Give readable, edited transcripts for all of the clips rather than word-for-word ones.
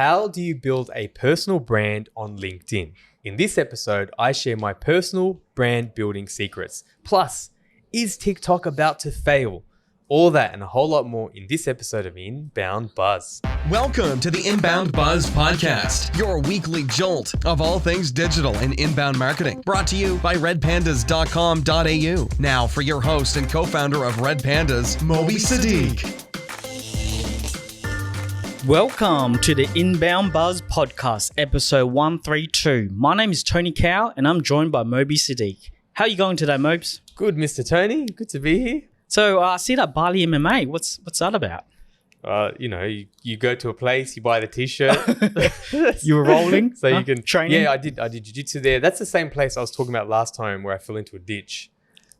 How do you build a personal brand on LinkedIn? In this episode, I share my personal brand building secrets. Plus, is TikTok about to fail? All that and a whole lot more in this episode of Inbound Buzz. Welcome to the Inbound Buzz podcast, your weekly jolt of all things digital and inbound marketing. Brought to you by redpandas.com.au. Now for your host and co-founder of Red Pandas, Moby Sadiq. Welcome to the Inbound Buzz podcast, episode 132. My name is Tony Cow and I'm joined by Moby Sadiq. How are you going today, Mobes? Good, Mr. Tony. Good to be here. So I see that Bali MMA. What's that about? You go to a place, you buy the t-shirt. You were rolling? So you can training? Yeah, I did jiu-jitsu there. That's the same place I was talking about last time where I fell into a ditch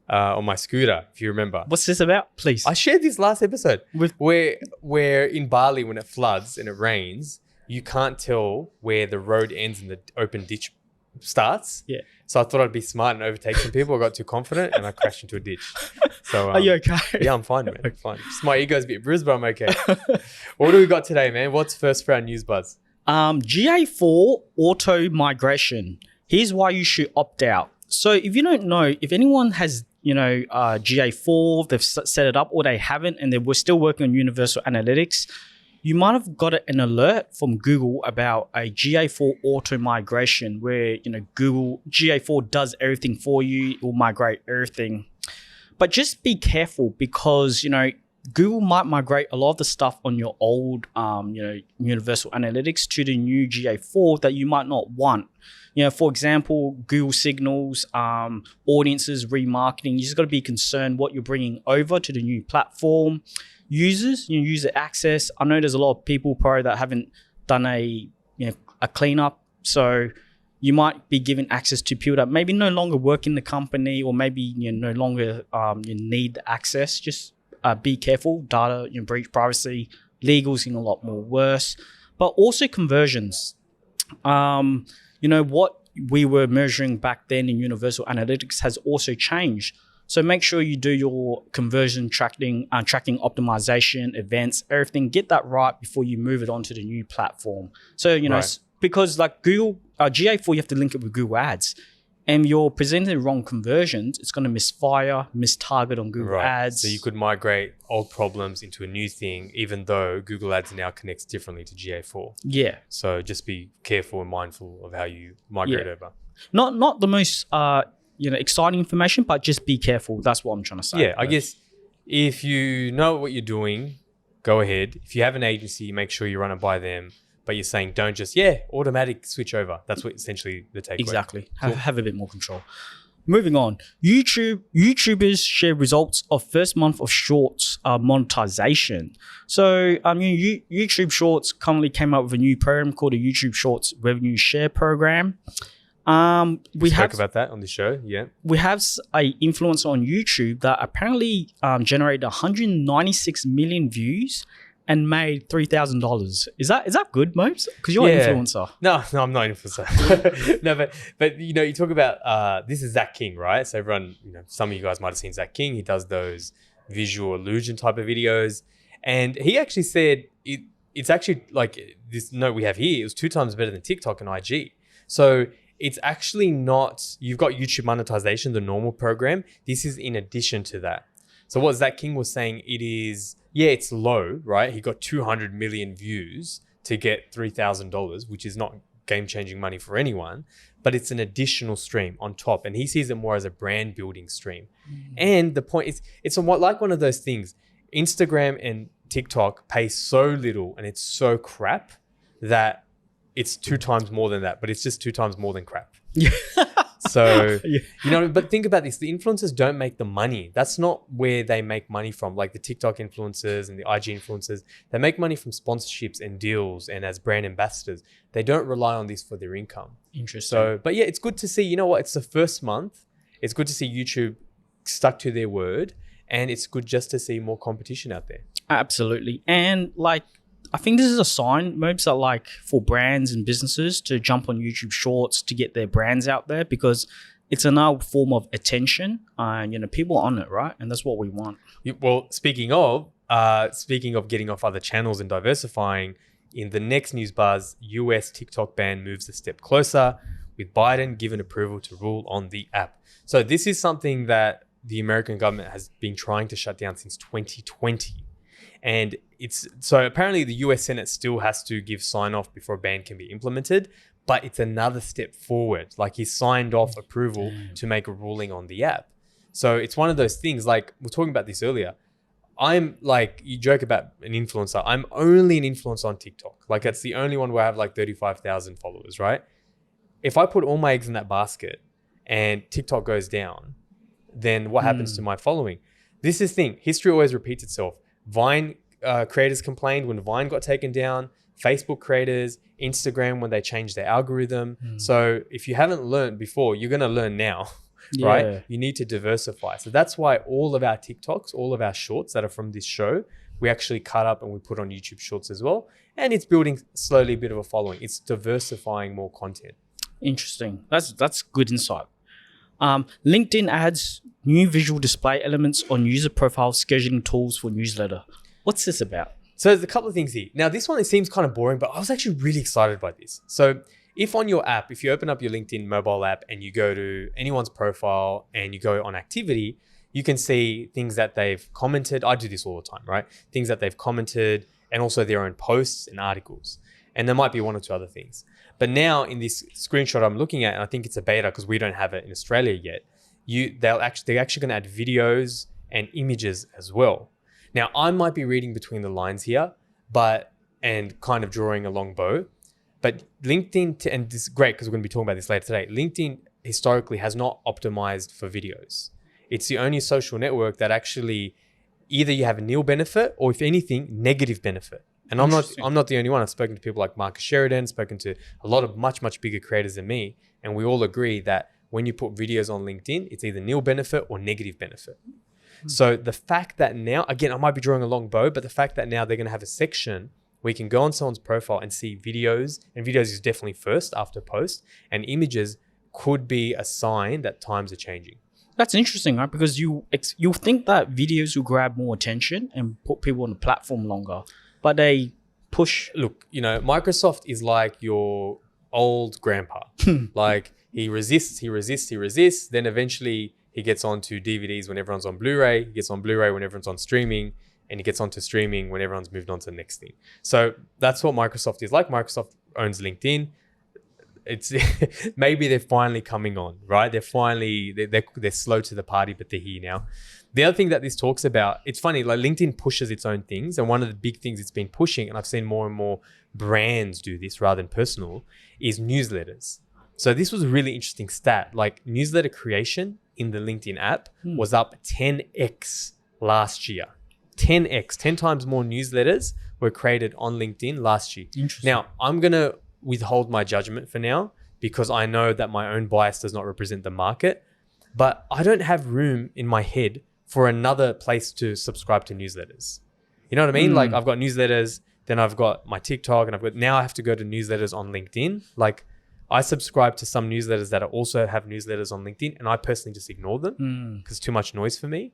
on my scooter, if you remember. What's this about, please? I shared this last episode where in Bali when it floods and it rains, you can't tell where the road ends and the open ditch starts. Yeah. So I thought I'd be smart and overtake some people. I got too confident and I crashed into a ditch. So Are you okay? Yeah, I'm fine, man. I'm fine. Just my ego's a bit bruised, but I'm okay. What do we got today, man? What's first for our news buzz? GA4 auto-migration. Here's why you should opt out. So if you don't know, if anyone has GA4, they've set it up or they haven't and they were still working on universal analytics, you might have got an alert from Google about a GA4 auto migration where, Google GA4 does everything for you. It will migrate everything. But just be careful because, Google might migrate a lot of the stuff on your old, universal analytics to the new GA4 that you might not want. For example, Google Signals, audiences, remarketing. You just got to be concerned what you're bringing over to the new platform. Users, user access. I know there's a lot of people probably that haven't done a cleanup, so you might be given access to people that maybe no longer work in the company, or maybe no longer you need access. Just be careful. Data, breach privacy, legal's getting a lot more worse, but also conversions. What we were measuring back then in universal analytics has also changed. So make sure you do your conversion tracking optimization, events, everything. Get that right before you move it onto the new platform. So, right. Because like Google, GA4, you have to link it with Google Ads. And you're presenting wrong conversions, it's going to misfire, mistarget on Google Ads. So you could migrate old problems into a new thing, even though Google Ads now connects differently to GA4. Yeah. So just be careful and mindful of how you migrate over. Not the most exciting information, but just be careful. That's what I'm trying to say. Yeah, I guess if you know what you're doing, go ahead. If you have an agency, make sure you run it by them. But you're saying don't just, automatic switch over. That's what essentially the takeaway. Exactly. Have a bit more control. Moving on. YouTubers share results of first month of Shorts monetization. So, YouTube Shorts currently came up with a new program called the YouTube Shorts Revenue Share Program. We spoke about that on the show, yeah. We have a influencer on YouTube that apparently generated 196 million views and made $3,000. Is that good, Mopes? Because you're an influencer. No, I'm not an influencer. No, but you talk about this is Zach King, right? So everyone, some of you guys might have seen Zach King. He does those visual illusion type of videos, and he actually said it's actually like this note we have here. It was 2 times better than TikTok and IG. So it's actually not. You've got YouTube monetization, the normal program. This is in addition to that. So what Zach King was saying, it is. Yeah, it's low, right? He got 200 million views to get $3,000, which is not game-changing money for anyone, but it's an additional stream on top. And he sees it more as a brand building stream. And the point is, it's like one of those things. Instagram and TikTok pay so little and it's so crap that it's 2 times more than that, but it's just 2 times more than crap. So, but think about this. The influencers don't make the money. That's not where they make money from. Like the TikTok influencers and the IG influencers, they make money from sponsorships and deals and as brand ambassadors. They don't rely on this for their income. Interesting. So, but yeah, it's good to see, it's the first month. It's good to see YouTube stuck to their word, and it's good just to see more competition out there. Absolutely. And I think this is a sign, Mobes, that for brands and businesses to jump on YouTube Shorts to get their brands out there, because it's another form of attention, and people are on it, right? And that's what we want. Well, speaking of getting off other channels and diversifying, in the next news buzz, US TikTok ban moves a step closer, with Biden given approval to rule on the app. So this is something that the American government has been trying to shut down since 2020. And so apparently the US Senate still has to give sign off before a ban can be implemented, but it's another step forward. Like he signed off approval to make a ruling on the app. So it's one of those things, like we were talking about this earlier. I'm like, you joke about an influencer. I'm only an influencer on TikTok. Like it's the only one where I have like 35,000 followers, right? If I put all my eggs in that basket and TikTok goes down, then what happens to my following? This is the thing. History always repeats itself. Vine creators complained when Vine got taken down. Facebook creators, Instagram when they changed their algorithm. So if you haven't learned before, you're going to learn now, right? You need to diversify. So that's why all of our TikToks, all of our shorts that are from this show, we actually cut up and we put on YouTube Shorts as well. And it's building slowly a bit of a following. It's diversifying more content. Interesting. That's good insight. LinkedIn adds new visual display elements on user profile scheduling tools for newsletter. What's this about? So there's a couple of things here. Now, this one, it seems kind of boring, but I was actually really excited by this. So if on your app, if you open up your LinkedIn mobile app and you go to anyone's profile and you go on activity, you can see things that they've commented. I do this all the time, right? Things that they've commented and also their own posts and articles. And there might be one or two other things. But now in this screenshot I'm looking at, and I think it's a beta because we don't have it in Australia yet, they're actually going to add videos and images as well. Now, I might be reading between the lines here, and kind of drawing a long bow, but LinkedIn, and this is great because we're going to be talking about this later today, LinkedIn historically has not optimized for videos. It's the only social network that actually either you have a nil benefit or, if anything, negative benefit. And I'm not the only one. I've spoken to people like Marcus Sheridan, spoken to a lot of much bigger creators than me, and we all agree that when you put videos on LinkedIn, it's either nil benefit or negative benefit. So the fact that now, again, I might be drawing a long bow, but the fact that now they're going to have a section where you can go on someone's profile and see videos, and videos is definitely first after post, and images could be a sign that times are changing. That's interesting, right? Because you think that videos will grab more attention and put people on the platform longer, but they push. Look, Microsoft is like your old grandpa. Like he resists. Then eventually he gets onto DVDs when everyone's on Blu-ray. He gets on Blu-ray when everyone's on streaming. And he gets onto streaming when everyone's moved on to the next thing. So that's what Microsoft is like. Microsoft owns LinkedIn. It's maybe they're finally coming on, right? They're slow to the party, but they're here now. The other thing that this talks about, it's funny, like LinkedIn pushes its own things. And one of the big things it's been pushing, and I've seen more and more brands do this rather than personal, is newsletters. So this was a really interesting stat. Like newsletter creation in the LinkedIn app was up 10x last year. 10x, 10 times more newsletters were created on LinkedIn last year. Now, I'm going to withhold my judgment for now because I know that my own bias does not represent the market, but I don't have room in my head for another place to subscribe to newsletters. You know what I mean? Like I've got newsletters, then I've got my TikTok, and now I have to go to newsletters on LinkedIn. Like I subscribe to some newsletters that also have newsletters on LinkedIn, and I personally just ignore them because it's too much noise for me.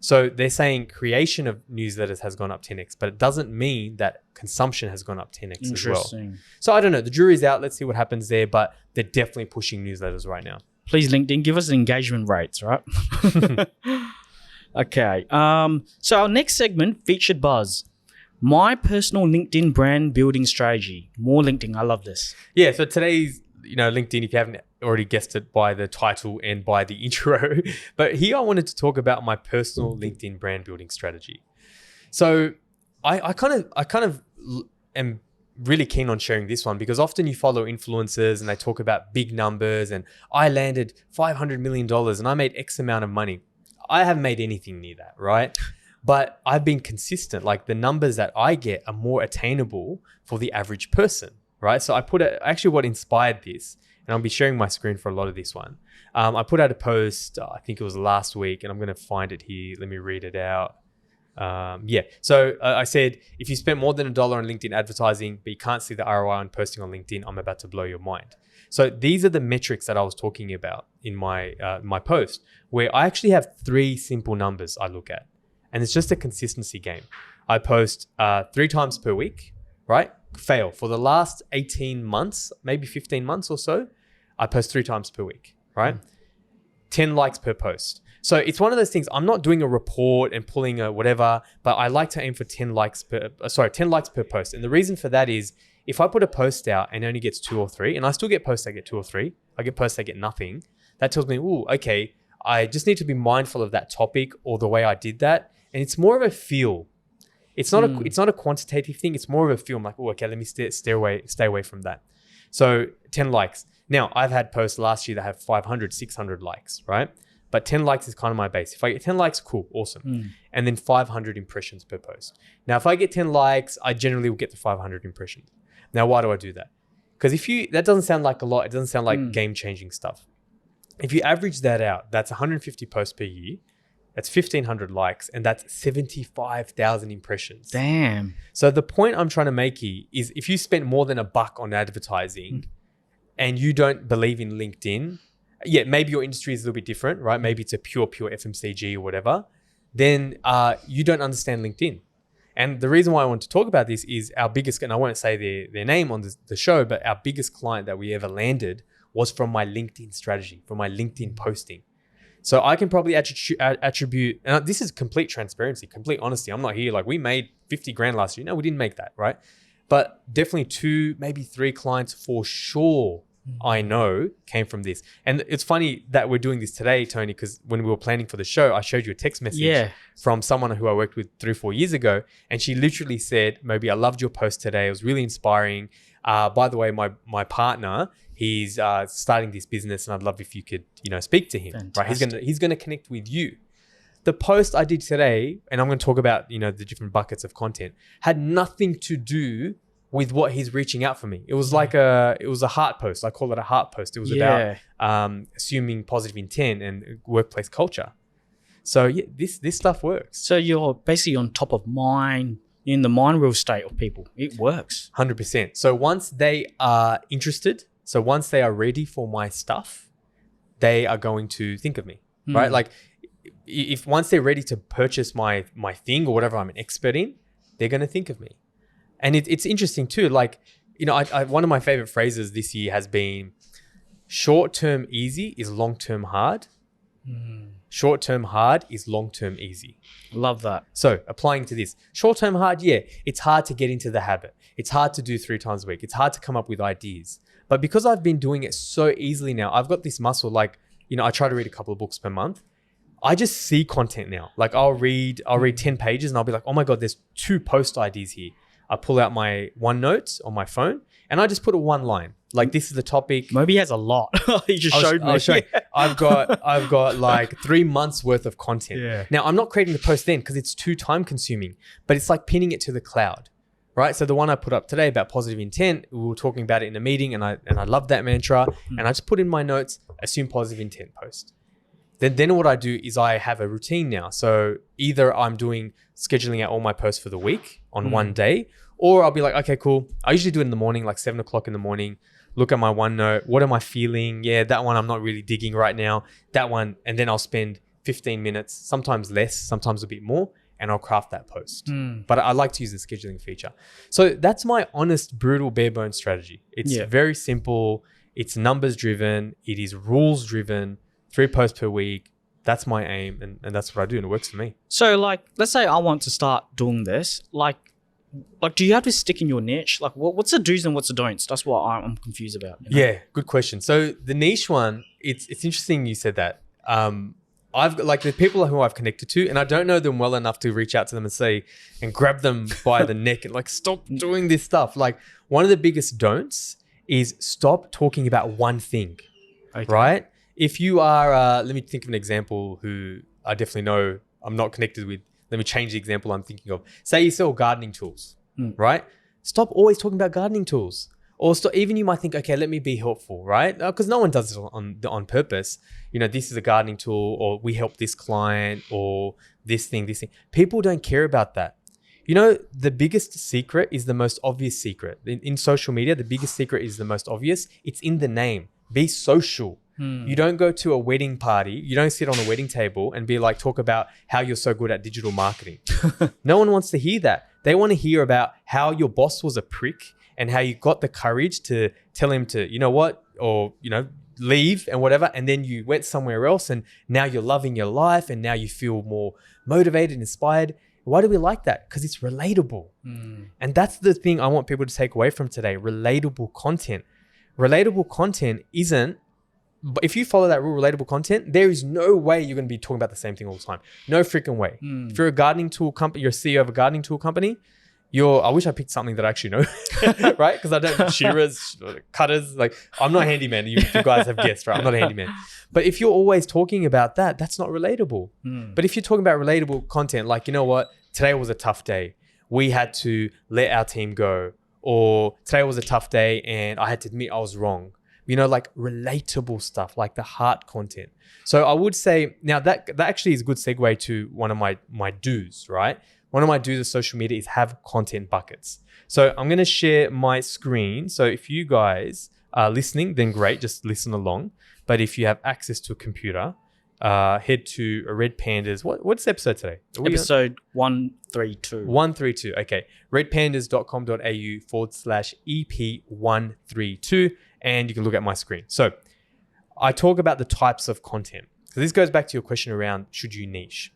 So they're saying creation of newsletters has gone up 10x, but it doesn't mean that consumption has gone up 10x as well. So I don't know. The jury's out. Let's see what happens there, but they're definitely pushing newsletters right now. Please, LinkedIn, give us engagement rates, right? Okay. So our next segment, featured buzz. My personal LinkedIn brand building strategy. More LinkedIn. I love this. Yeah. So today's, LinkedIn, if you haven't already guessed it by the title and by the intro, but here I wanted to talk about my personal LinkedIn brand building strategy. So I kind of am really keen on sharing this one because often you follow influencers and they talk about big numbers and I landed $500 million and I made X amount of money. I haven't made anything near that, right? But I've been consistent. Like the numbers that I get are more attainable for the average person, right? So I actually what inspired this, and I'll be sharing my screen for a lot of this one. I put out a post, I think it was last week, and I'm going to find it here. Let me read it out. So I said, if you spent more than $1 on LinkedIn advertising, but you can't see the ROI on posting on LinkedIn, I'm about to blow your mind. So these are the metrics that I was talking about in my post, where I actually have 3 simple numbers I look at. And it's just a consistency game. I post 3 times per week, right? fail. For the last 18 months, maybe 15 months or so, I post 3 times per week, right? 10 likes per post. So it's one of those things. I'm not doing a report and pulling a whatever, but I like to aim for 10 likes per post. And the reason for that is if I put a post out and it only gets 2 or 3, and I still get posts that get 2 or 3, I get posts that get nothing. That tells me, ooh, okay, I just need to be mindful of that topic or the way I did that. And it's more of a feel. It's not a quantitative thing. It's more of a feel. I'm like, oh, okay, let me stay away from that. So 10 likes. Now, I've had posts last year that have 500, 600 likes, right? But 10 likes is kind of my base. If I get 10 likes, cool, awesome. And then 500 impressions per post. Now, if I get 10 likes, I generally will get the 500 impressions. Now, why do I do that? Because that doesn't sound like a lot. It doesn't sound like game-changing stuff. If you average that out, that's 150 posts per year. That's 1,500 likes, and that's 75,000 impressions. Damn. So the point I'm trying to make here is if you spend more than $1 on advertising and you don't believe in LinkedIn, yeah, maybe your industry is a little bit different, right? Maybe it's a pure FMCG or whatever. Then you don't understand LinkedIn. And the reason why I want to talk about this is our biggest, and I won't say their name on the show, but our biggest client that we ever landed was from my LinkedIn strategy, from my LinkedIn posting. So I can probably attribute, and this is complete transparency, complete honesty. I'm not here like we made 50 grand last year. No, we didn't make that, right? But definitely 2, maybe 3 clients for sure I know came from this. And it's funny that we're doing this today, Tony, because when we were planning for the show, I showed you a text message from someone who I worked with 3 or 4 years ago. And she literally said, Moby, I loved your post today. It was really inspiring. By the way, my partner, he's starting this business and I'd love if you could, speak to him. Fantastic. Right? He's going to connect with you. The post I did today, and I'm going to talk about, the different buckets of content, had nothing to do with what he's reaching out for me. It was like it was a heart post. I call it a heart post. It was about assuming positive intent and workplace culture. So yeah, this stuff works. So you're basically on top of mind, in the mind real state of people. It works. 100%. So once they are interested, so once they are ready for my stuff, they are going to think of me, right? Like if once they're ready to purchase my thing or whatever I'm an expert in, they're going to think of me. And it's interesting too. Like, I one of my favorite phrases this year has been short-term easy is long-term hard. Short-term hard is long-term easy. Love that. So applying to this, short-term hard, yeah, it's hard to get into the habit. It's hard to do 3 times a week. It's hard to come up with ideas. But because I've been doing it so easily now, I've got this muscle. Like, I try to read a couple of books per month. I just see content now. Like I'll read 10 pages and I'll be like, oh my God, there's 2 post ideas here. I pull out my OneNote on my phone and I just put a 1 line. Like this is the topic. Moby has a lot. He just showed me. I've got like 3 months worth of content. Yeah. Now I'm not creating the post then because it's too time consuming, but it's like pinning it to the cloud, right? So the one I put up today about positive intent, we were talking about it in a meeting and I love that mantra and I just put in my notes, assume positive intent post. Then what I do is I have a routine now. So either I'm scheduling out all my posts for the week on one day, or I'll be like, okay, cool. I usually do it in the morning, like 7 o'clock in the morning, look at my OneNote. What am I feeling? Yeah, that one I'm not really digging right now. That one. And then I'll spend 15 minutes, sometimes less, sometimes a bit more, and I'll craft that post. But I like to use the scheduling feature. So that's my honest, brutal, bare bones strategy. It's very simple. It's numbers driven. It is rules driven. 3 posts per week. That's my aim. And that's what I do. And it works for me. So like, let's say I want to start doing this. Like, do you have to stick in your niche? Like, what's the do's and what's the don'ts? That's what I'm confused about. Yeah, good question. So the niche one, it's interesting you said that. I've got like the people who I've connected to, and I don't know them well enough to reach out to them and grab them by the neck and like, stop doing this stuff. Like one of the biggest don'ts is stop talking about one thing, right? If you are, let me think of an example who I definitely know I'm not connected with. Let me change the example I'm thinking of. Say you sell gardening tools, right? Stop always talking about gardening tools. Or even you might think, okay, let me be helpful, right? Because no one does it on purpose. This is a gardening tool, or we help this client, or this thing. People don't care about that. The biggest secret is the most obvious secret. In social media, the biggest secret is the most obvious. It's in the name. Be social. You don't go to a wedding party. You don't sit on a wedding table and be like, talk about how you're so good at digital marketing. No one wants to hear that. They want to hear about how your boss was a prick and how you got the courage to tell him to, you know what, or, you know, leave and whatever. And then you went somewhere else and now you're loving your life and now you feel more motivated, inspired. Why do we like that? Because it's relatable. And that's the thing I want people to take away from today. Relatable content. Relatable content isn't, but if you follow that rule, relatable content, there is no way you're going to be talking about the same thing all the time. No freaking way. If you're a gardening tool company, you're a CEO of a gardening tool company, I wish I picked something that I actually know, right? Because I don't, shearers, cutters, like I'm not a handyman. You guys have guessed, right? I'm not a handyman. But if you're always talking about that, that's not relatable. But if you're talking about relatable content, like, you know what, today was a tough day. We had to let our team go. Or today was a tough day and I had to admit I was wrong. You know, like relatable stuff, like the heart content. So I would say, now that actually is a good segue to one of my do's, right? One of my do's of social media is have content buckets. So I'm going to share my screen. So if you guys are listening, then great, just listen along. But if you have access to a computer, head to Red Pandas. What's the episode today? Episode 132. 132. Okay. redpandas.com.au/EP132. And you can look at my screen. So I talk about the types of content. So this goes back to your question around should you niche.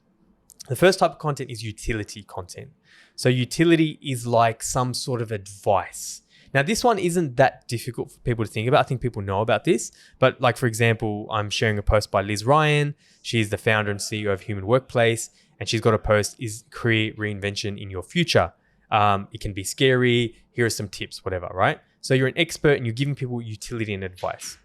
The first type of content is utility content. So utility is like some sort of advice. Now, this one isn't that difficult for people to think about. I think people know about this. But like, for example, I'm sharing a post by Liz Ryan. She's the founder and CEO of Human Workplace. And she's got a post, is career reinvention in your future? It can be scary. Here are some tips, whatever, right? So you're an expert and you're giving people utility and advice.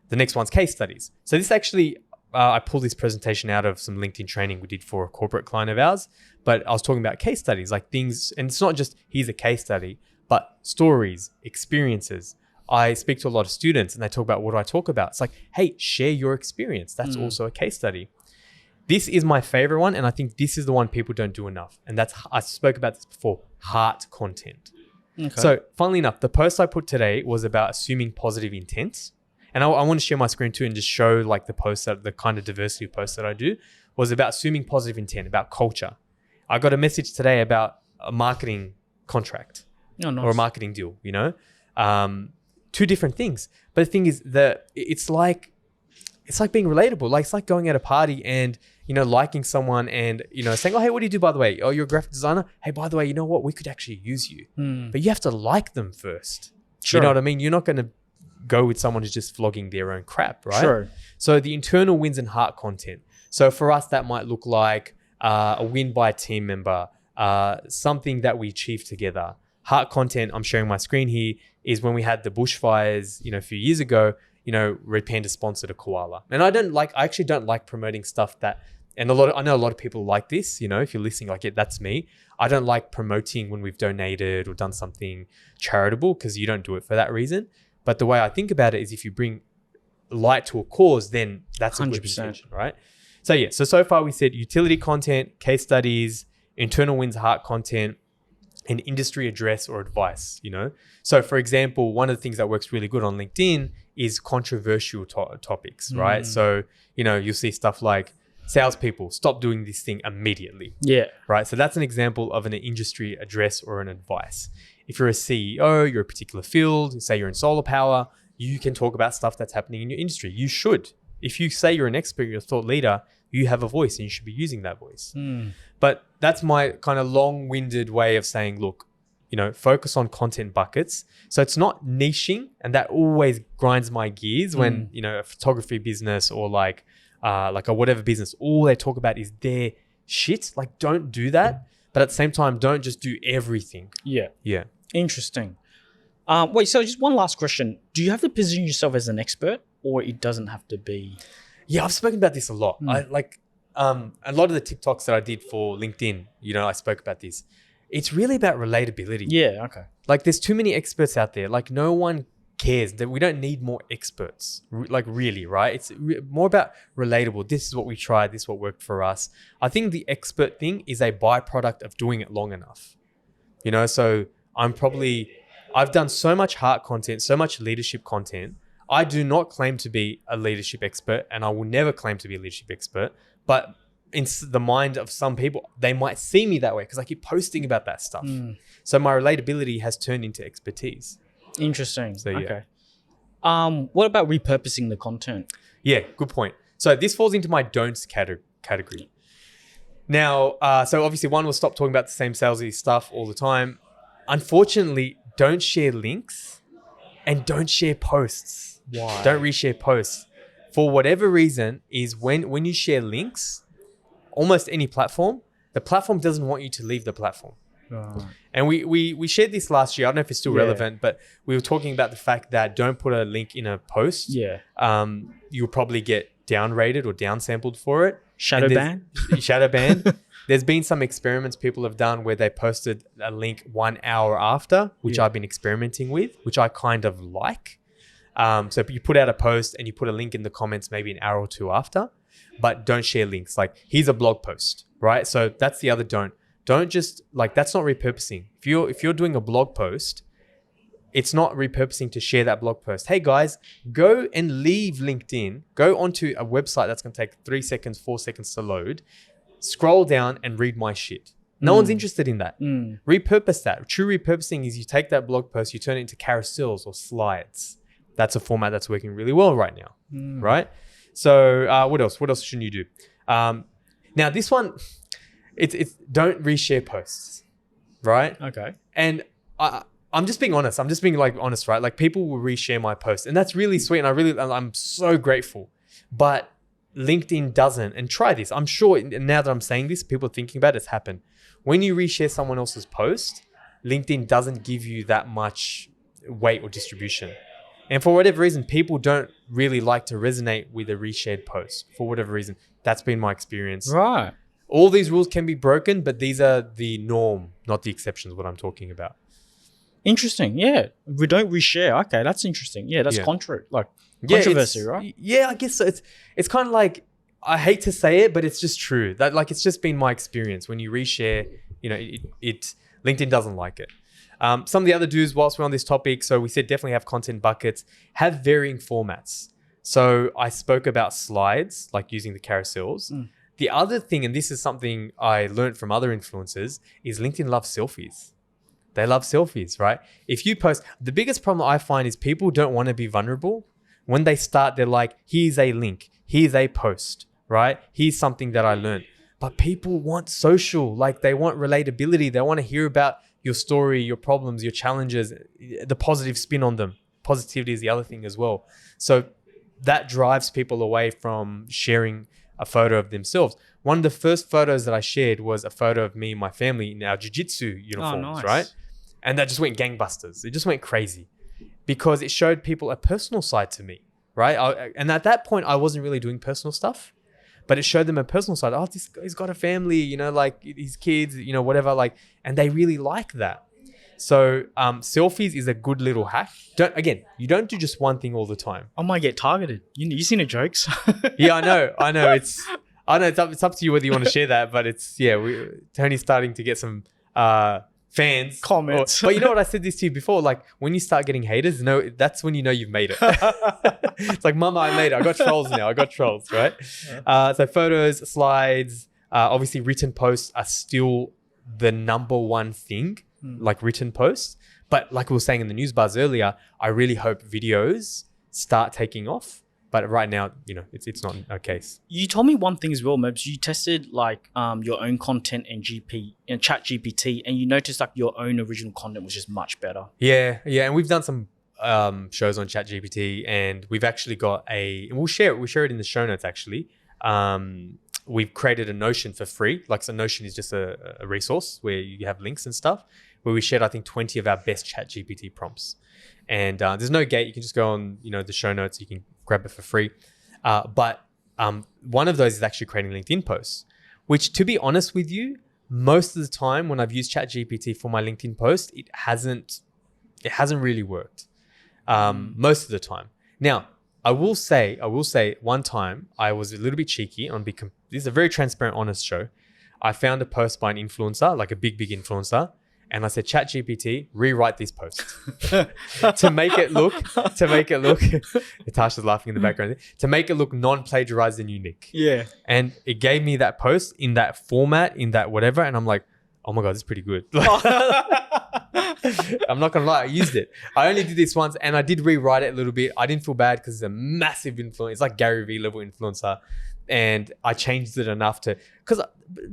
The next one's case studies. So this actually, I pulled this presentation out of some LinkedIn training we did for a corporate client of ours. But I was talking about case studies, like things, and it's not just here's a case study, but stories, experiences. I speak to a lot of students and they talk about what do I talk about? It's like, hey, share your experience. That's also a case study. This is my favorite one. And I think this is the one people don't do enough. And that's, I spoke about this before, heart content. Okay. So funnily enough, the post I put today was about assuming positive intent. And I want to share my screen too and just show like the posts, that the kind of diversity of posts that I do was about assuming positive intent, about culture. I got a message today about a marketing contract. Oh, nice. Or a marketing deal, you know, two different things. But the thing is that it's like being relatable. Like it's like going at a party and, you know, liking someone and, you know, saying, oh, hey, what do you do, by the way? Oh, you're a graphic designer. Hey, by the way, you know what? We could actually use you. But you have to like them first. Sure. You know what I mean? You're not going to go with someone who's just flogging their own crap, right? Sure. So the internal wins and heart content. So for us, that might look like a win by a team member, something that we achieved together. Heart content, I'm sharing my screen here, is when we had the bushfires, you know, a few years ago, you know, Red Panda sponsored a koala. And I actually don't like promoting stuff that, and I know a lot of people like this, you know, if you're listening, like, yeah, that's me. I don't like promoting when we've donated or done something charitable because you don't do it for that reason. But the way I think about it is if you bring light to a cause, then that's 100%. A good intention, right? So yeah, so far we said utility content, case studies, internal wins, heart content, and industry address or advice, you know? So for example, one of the things that works really good on LinkedIn is controversial topics, right? So, you know, you'll see stuff like salespeople, stop doing this thing immediately. Yeah. Right? So that's an example of an industry address or an advice. If you're a CEO, you're a particular field, say you're in solar power, you can talk about stuff that's happening in your industry. You should. If you say you're an expert, you're a thought leader, you have a voice and you should be using that voice. But that's my kind of long-winded way of saying, look, you know, focus on content buckets. So it's not niching, and that always grinds my gears when, you know, a photography business or like a whatever business, all they talk about is their shit. Like, don't do that. But at the same time, don't just do everything. Yeah. Yeah. Interesting. Wait, so just one last question. Do you have to position yourself as an expert or it doesn't have to be? Yeah, I've spoken about this a lot. I like a lot of the TikToks that I did for LinkedIn, you know, I spoke about this. It's really about relatability. Yeah, okay. Like there's too many experts out there. Like no one cares. That we don't need more experts. Like really, right? It's more about relatable. This is what we tried. This is what worked for us. I think the expert thing is a byproduct of doing it long enough. You know, so I've done so much heart content, so much leadership content. I do not claim to be a leadership expert and I will never claim to be a leadership expert, but the mind of some people, they might see me that way because I keep posting about that stuff. So my relatability has turned into expertise. Interesting. So, yeah. Okay. What about repurposing the content? Yeah, good point. So this falls into my don'ts category. Now, so obviously one will stop talking about the same salesy stuff all the time. Unfortunately, don't share links and don't share posts. Why? Don't reshare posts. For whatever reason, is when you share links, almost any platform, the platform doesn't want you to leave the platform. And we shared this last year. I don't know if it's still relevant, but we were talking about the fact that don't put a link in a post. Yeah. You'll probably get downrated or downsampled for it. Shadow ban? Shadow ban. There's been some experiments people have done where they posted a link 1 hour after, which I've been experimenting with, which I kind of like. So you put out a post and you put a link in the comments maybe an hour or two after, but don't share links. Like, here's a blog post, right? So that's the other don't. Don't just, like, that's not repurposing. If you're doing a blog post, it's not repurposing to share that blog post. Hey guys, go and leave LinkedIn, go onto a website that's going to take 3 seconds, 4 seconds to load, scroll down and read my shit. No one's interested in that. Repurpose that. True repurposing is you take that blog post, you turn it into carousels or slides. That's a format that's working really well right now, right? So what else? What else shouldn't you do? Now this one, it's don't reshare posts, right? Okay. And I'm just being honest. I'm just being like honest, right? Like, people will reshare my posts, and that's really sweet, and I'm so grateful. But LinkedIn doesn't. And try this. I'm sure now that I'm saying this, people are thinking about it, it's happened. When you reshare someone else's post, LinkedIn doesn't give you that much weight or distribution. And for whatever reason, people don't really like to resonate with a reshared post. For whatever reason, that's been my experience. Right. All these rules can be broken, but these are the norm, not the exceptions, what I'm talking about. Interesting. Yeah. We don't reshare. Okay. That's interesting. Yeah. That's controversy, right? Yeah, I guess so. It's kind of like, I hate to say it, but it's just true. That, like, it's just been my experience. When you reshare, LinkedIn doesn't like it. Some of the other do's whilst we're on this topic, so we said definitely have content buckets, have varying formats. So I spoke about slides, like using the carousels. The other thing, and this is something I learned from other influencers, is LinkedIn loves selfies. They love selfies, right? If you post, the biggest problem I find is people don't want to be vulnerable. When they start, they're like, here's a link, here's a post, right? Here's something that I learned. But people want social, like, they want relatability. They want to hear about your story, your problems, your challenges, the positive spin on them. Positivity is the other thing as well. So that drives people away from sharing a photo of themselves. One of the first photos that I shared was a photo of me and my family in our jiu-jitsu uniforms, right? And that just went gangbusters. It just went crazy because it showed people a personal side to me, right? And at that point, I wasn't really doing personal stuff, but it showed them a personal side. Oh, he's got a family, like his kids, whatever, like, and they really like that. So selfies is a good little hack. You don't do just one thing all the time. I might get targeted. You seen the jokes? Yeah, I know. It's up to you whether you want to share that, but Tony's starting to get some fans comments. But you know what, I said this to you before, like, when you start getting haters, that's when you know you've made it. It's like, mama, I made it. I got trolls now. Right? So photos, slides, obviously written posts are still the number one thing, like written posts. But like we were saying in the news buzz earlier, I really hope videos start taking off. But right now, it's not a case. You told me one thing as well, Mobs. You tested like your own content in Chat GPT, and you noticed like your own original content was just much better. Yeah, and we've done some shows on Chat GPT, and we've actually got and we'll share it in the show notes actually. We've created a Notion for free. Like, so Notion is just a resource where you have links and stuff, where we shared, I think, 20 of our best Chat GPT prompts. And there's no gate. You can just go on, the show notes. You can grab it for free. But one of those is actually creating LinkedIn posts, which, to be honest with you, most of the time when I've used ChatGPT for my LinkedIn post, it hasn't really worked most of the time. Now, I will say one time I was a little bit cheeky this is a very transparent, honest show. I found a post by an influencer, like a big influencer, And I said, ChatGPT, rewrite these posts to make it look, Natasha's laughing in the background, to make it look non-plagiarized and unique. Yeah. And it gave me that post in that format, in that whatever. And I'm like, oh my God, this is pretty good. I'm not going to lie. I used it. I only did this once and I did rewrite it a little bit. I didn't feel bad because it's a massive influence. It's like Gary Vee level influencer. And I changed it enough to, because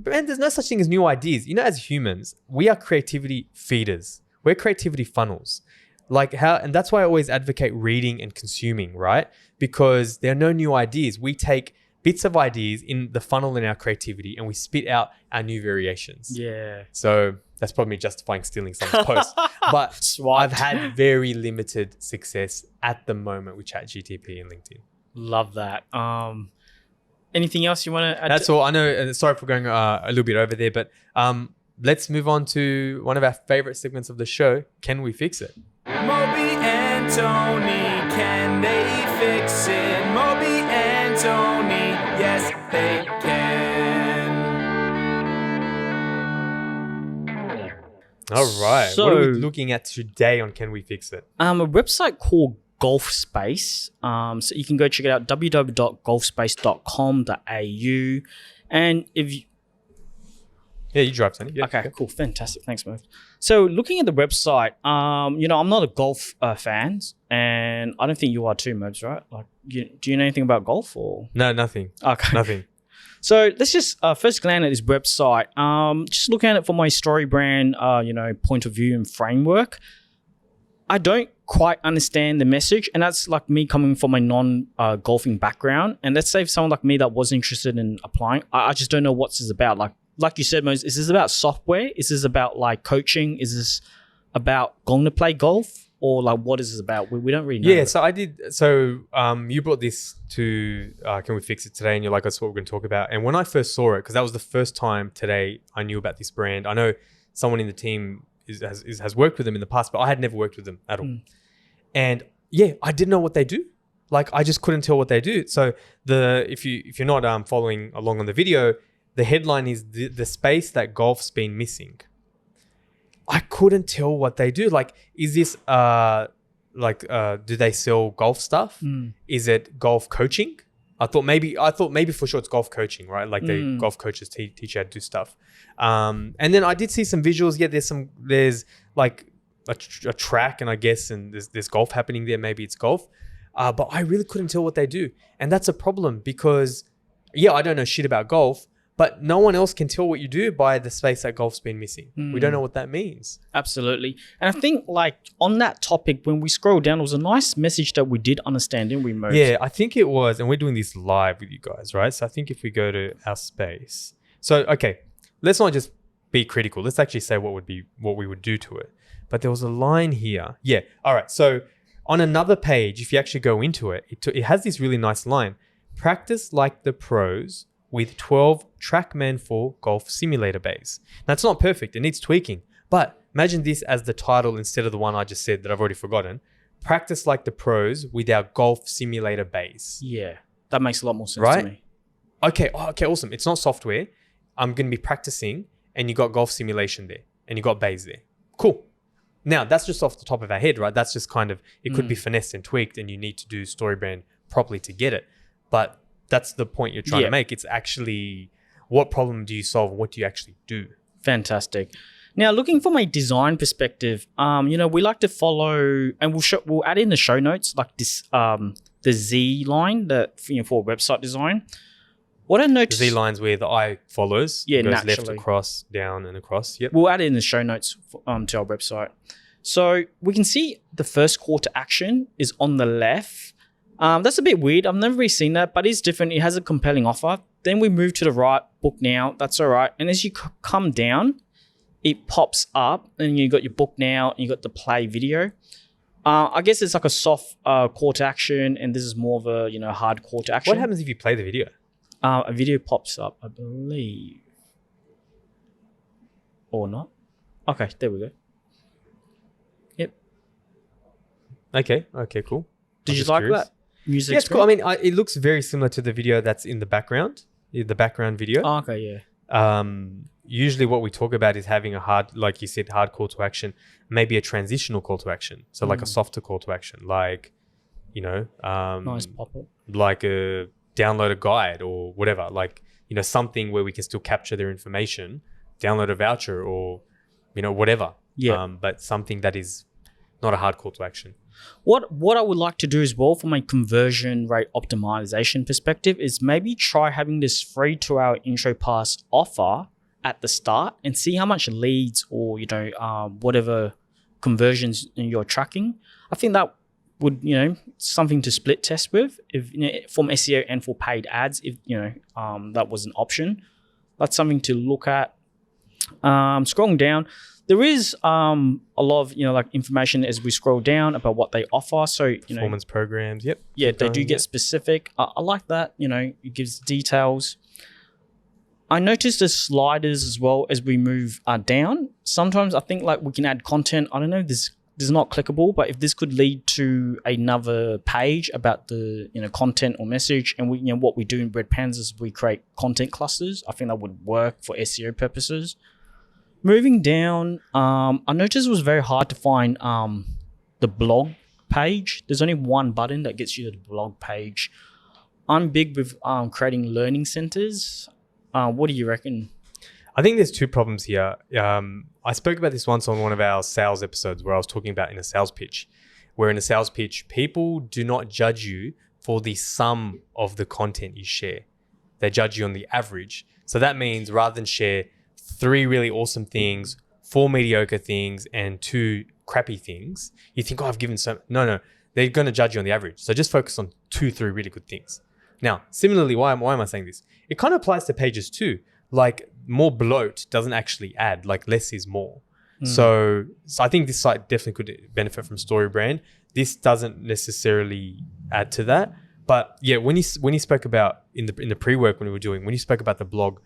man, there's no such thing as new ideas. You know, as humans, we are creativity feeders. We're creativity funnels. And that's why I always advocate reading and consuming, right? Because there are no new ideas. We take bits of ideas in the funnel in our creativity and we spit out our new variations. Yeah. So that's probably me justifying stealing someone's post. But I've had very limited success at the moment with ChatGPT and LinkedIn. Love that. Anything else you want to add? That's all. I know. Sorry for going a little bit over there, but let's move on to one of our favorite segments of the show. Can we fix it? Moby and Tony, can they fix it? Moby and Tony, yes they can. All right. So, what are we looking at today on Can We Fix It? A website called Golfspace. So you can go check it out, www.golfspace.com.au. And if you... Yeah, you drive, Sonny. Yeah, okay, cool. Fantastic. Thanks, Mo. So looking at the website, I'm not a golf fan, and I don't think you are too, Mobs, right? Like, do you know anything about golf or? No, nothing. Okay. Nothing. So let's just first glance at this website. Just looking at it from my story brand, point of view and framework. I don't quite understand the message, and that's like me coming from a non-golfing background. And let's say if someone like me that was interested in applying, I just don't know what this is about. Like you said, Moses, is this about software? Is this about like coaching? Is this about going to play golf? Or like what is this about? We don't really know. Yeah, so I did. So you brought this to Can We Fix It today? And you're like, that's what we're going to talk about. And when I first saw it, because that was the first time today I knew about this brand. I know someone in the team has worked with them in the past, but I had never worked with them at all. And yeah, I didn't know what they do. Like I just couldn't tell what they do. So if you're not following along on the video, the headline is the space that golf's been missing. I couldn't tell what they do. Like, is this do they sell golf stuff? Is it golf coaching? I thought maybe for sure it's golf coaching, right? Like golf coaches teach you how to do stuff. And then I did see some visuals. Yeah, there's like a track, and I guess and there's golf happening there. Maybe it's golf, but I really couldn't tell what they do, and that's a problem because I don't know shit about golf. But no one else can tell what you do by the space that golf's been missing. We don't know what that means. Absolutely. And I think like on that topic, when we scroll down, it was a nice message that we did understand, didn't we, Mo? Yeah, I think it was. And we're doing this live with you guys, right? So I think if we go to our space. So, okay, let's not just be critical. Let's actually say what we would do to it. But there was a line here. Yeah. All right. So on another page, if you actually go into it, it has this really nice line. Practice like the pros with 12 TrackMan 4 golf simulator bays. Now, it's not perfect. It needs tweaking. But imagine this as the title instead of the one I just said that I've already forgotten. Practice like the pros with our golf simulator bays. Yeah, that makes a lot more sense to me. Okay, awesome. It's not software. I'm going to be practicing, and you got golf simulation there, and you got bays there. Cool. Now, that's just off the top of our head, right? That's just kind of, it could be finessed and tweaked, and you need to do StoryBrand properly to get it. But that's the point you're trying to make. It's actually what problem do you solve and what do you actually do? Fantastic. Now, looking from a design perspective, we like to follow, and we'll add in the show notes like this, the Z line for website design. What I noticed, the Z line's where the eye follows. Yeah, it goes naturally. left, across, down, and across. Yep. We'll add it in the show notes to our website. So we can see the first call to action is on the left. That's a bit weird. I've never really seen that, but it's different. It has a compelling offer. Then we move to the right, book now. That's all right. And as you come down, it pops up and you got your book now and you got the play video. I guess it's like a soft call to action, and this is more of a hard call to action. What happens if you play the video? A video pops up, I believe. Or not. Okay, there we go. Yep. Okay, cool. Did you like that? Music. Yeah, it's cool. I mean, it looks very similar to the video that's in the background video. Oh, okay, yeah. usually what we talk about is having a hard, like you said, hard call to action, maybe a transitional call to action. So like a softer call to action, like, Nice pop-up. like a download a guide or whatever, like, something where we can still capture their information, download a voucher or, whatever. Yeah. But something that is not a hard call to action. What I would like to do as well from a conversion rate optimization perspective is maybe try having this free 2-hour intro pass offer at the start and see how much leads or whatever conversions you're tracking. I think that would something to split test with if from SEO and for paid ads if that was an option. That's something to look at. Scrolling down, there is a lot of like information as we scroll down about what they offer. So Performance programs, yep. Yeah, they do get specific. I like that. It gives details. I noticed the sliders as well as we move down. Sometimes I think like we can add content. I don't know. This is not clickable, but if this could lead to another page about the content or message, and we what we do in Red Pandas is we create content clusters. I think that would work for SEO purposes. Moving down, I noticed it was very hard to find the blog page. There's only one button that gets you to the blog page. I'm big with creating learning centers. What do you reckon? I think there's two problems here. I spoke about this once on one of our sales episodes where I was talking about in a sales pitch, where in a sales pitch, people do not judge you for the sum of the content you share. They judge you on the average. So that means rather than share 3 really awesome things, 4 mediocre things, and 2 crappy things, you think, I've given so... No. They're going to judge you on the average. So just focus on 2, 3 really good things. Now, similarly, why am I saying this? It kind of applies to pages too. Like more bloat doesn't actually add, like less is more. So I think this site definitely could benefit from story brand. This doesn't necessarily add to that. But yeah, when you spoke about in the pre-work when you spoke about the blog,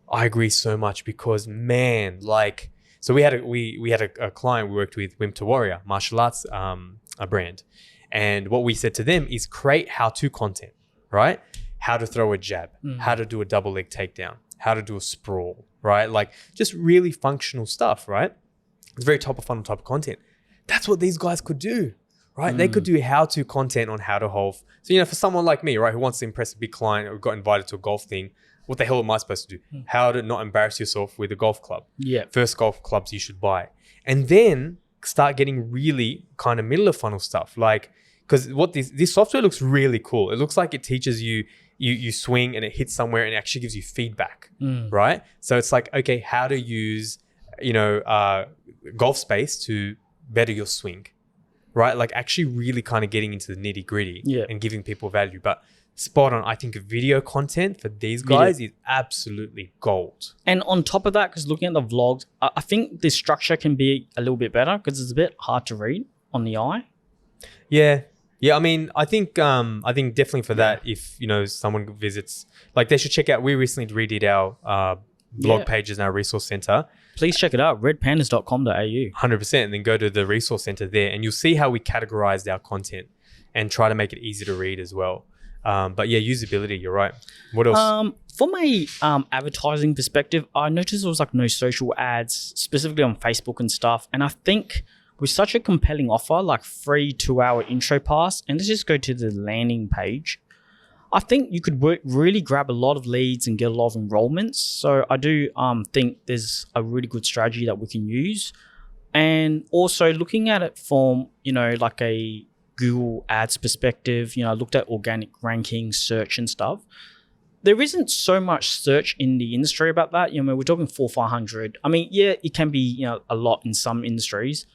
I agree so much because man, like, so we had a client we worked with, Wim to Warrior, martial arts, a brand. And what we said to them is create how-to content, right? How to throw a jab, how to do a double leg takedown, how to do a sprawl, right? Like just really functional stuff, right? It's very top of funnel type of content. That's what these guys could do, right? They could do how-to content on how to golf. So, for someone like me, right, who wants to impress a big client or got invited to a golf thing, what the hell am I supposed to do? How to not embarrass yourself with a golf club. Yeah. First golf clubs you should buy. And then start getting really kind of middle of funnel stuff. Like, because what this software looks really cool. It looks like it teaches you swing and it hits somewhere and it actually gives you feedback, right? So it's like, okay, how to use, Golfspace to better your swing, right? Like actually really kind of getting into the nitty gritty and giving people value. But spot on, I think video content for these guys is absolutely gold. And on top of that, because looking at the vlogs, I think the structure can be a little bit better because it's a bit hard to read on the eye. Yeah. I mean, I think definitely for that, if someone visits, like they should check out. We recently redid our blog pages in our resource center. Please check it out, redpandas.com.au. 100%, and then go to the resource center there, and you'll see how we categorized our content and try to make it easy to read as well. But yeah, usability, you're right. What else? From a advertising perspective, I noticed there was like no social ads, specifically on Facebook and stuff. And I think with such a compelling offer, like free 2-hour intro pass, and let's just go to the landing page, I think you could really grab a lot of leads and get a lot of enrollments. So I do think there's a really good strategy that we can use. And also looking at it from, like a Google Ads perspective, I looked at organic ranking, search and stuff. There isn't so much search in the industry about that. We're talking 400-500. I mean, yeah, it can be, a lot in some industries,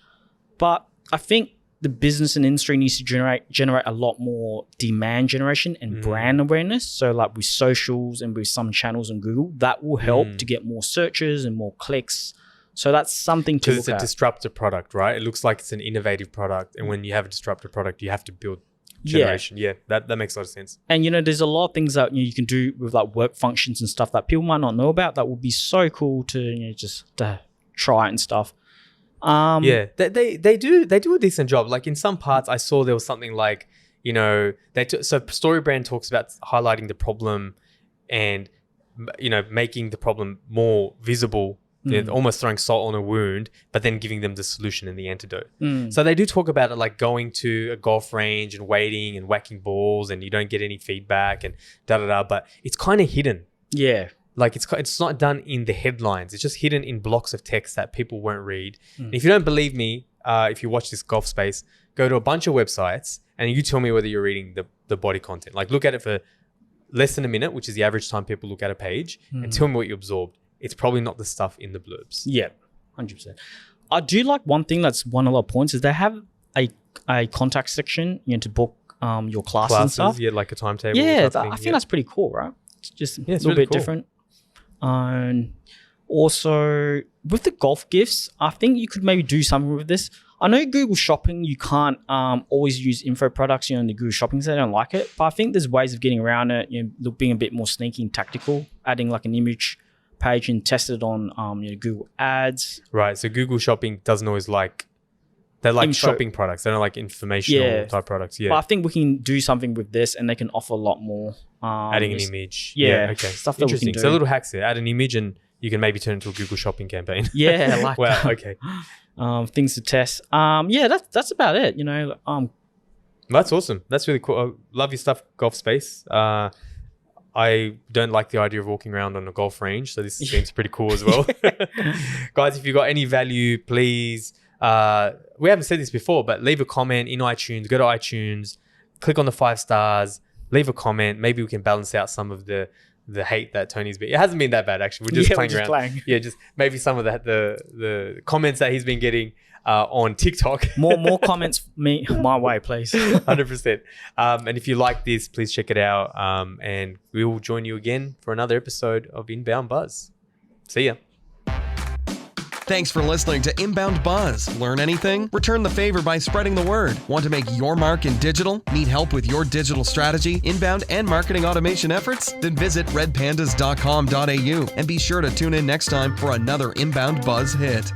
but I think the business and industry needs to generate a lot more demand generation and brand awareness. So like with socials and with some channels on Google, that will help to get more searches and more clicks. So that's something to look at. Because it's a disruptive product, right? It looks like it's an innovative product. And when you have a disruptive product, you have to build generation. Yeah, that makes a lot of sense. And, there's a lot of things that you can do with like work functions and stuff that people might not know about that would be so cool to, just to try and stuff. They do a decent job. Like in some parts, I saw there was something like, so StoryBrand talks about highlighting the problem and making the problem more visible. They're almost throwing salt on a wound, but then giving them the solution and the antidote. So they do talk about it like going to a golf range and waiting and whacking balls and you don't get any feedback and da-da-da, but it's kind of hidden. Yeah. Like it's not done in the headlines. It's just hidden in blocks of text that people won't read. And if you don't believe me, if you watch this Golfspace, go to a bunch of websites and you tell me whether you're reading the body content. Like look at it for less than a minute, which is the average time people look at a page, and tell me what you absorbed. It's probably not the stuff in the blurbs. Yeah, 100%. I do like one thing that's one of the points is they have a contact section, to book your classes and stuff. Yeah, like a timetable. Yeah, I think that's pretty cool, right? It's just a little really bit different. And also with the golf gifts, I think you could maybe do something with this. I know Google Shopping, you can't always use info products in the Google Shopping, so I don't like it. But I think there's ways of getting around it, being a bit more sneaky and tactical, adding like an image page and test it on Google Ads. Right. So Google Shopping doesn't always they like shopping products. They don't like informational type products. Yeah. But I think we can do something with this and they can offer a lot more. Adding an image. Yeah. Okay. Stuff that we can do. So little hacks there. Add an image and you can maybe turn it into a Google Shopping campaign. Yeah. Like wow. Okay. Things to test. That's about it. That's awesome. That's really cool. I love your stuff, Golfspace. I don't like the idea of walking around on a golf range, so this seems pretty cool as well. Guys, if you got any value, please, we haven't said this before, but leave a comment in iTunes. Go to iTunes, click on the 5 stars, leave a comment. Maybe we can balance out some of the hate that Tony's been. It hasn't been that bad, actually. We're just playing around. Yeah, just maybe some of the comments that he's been getting on TikTok. More comments my way, please. 100%. And if you like this, please check it out. And we will join you again for another episode of Inbound Buzz. See ya. Thanks for listening to Inbound Buzz. Learn anything? Return the favor by spreading the word. Want to make your mark in digital? Need help with your digital strategy, inbound, and marketing automation efforts? Then visit redpandas.com.au and be sure to tune in next time for another Inbound Buzz hit.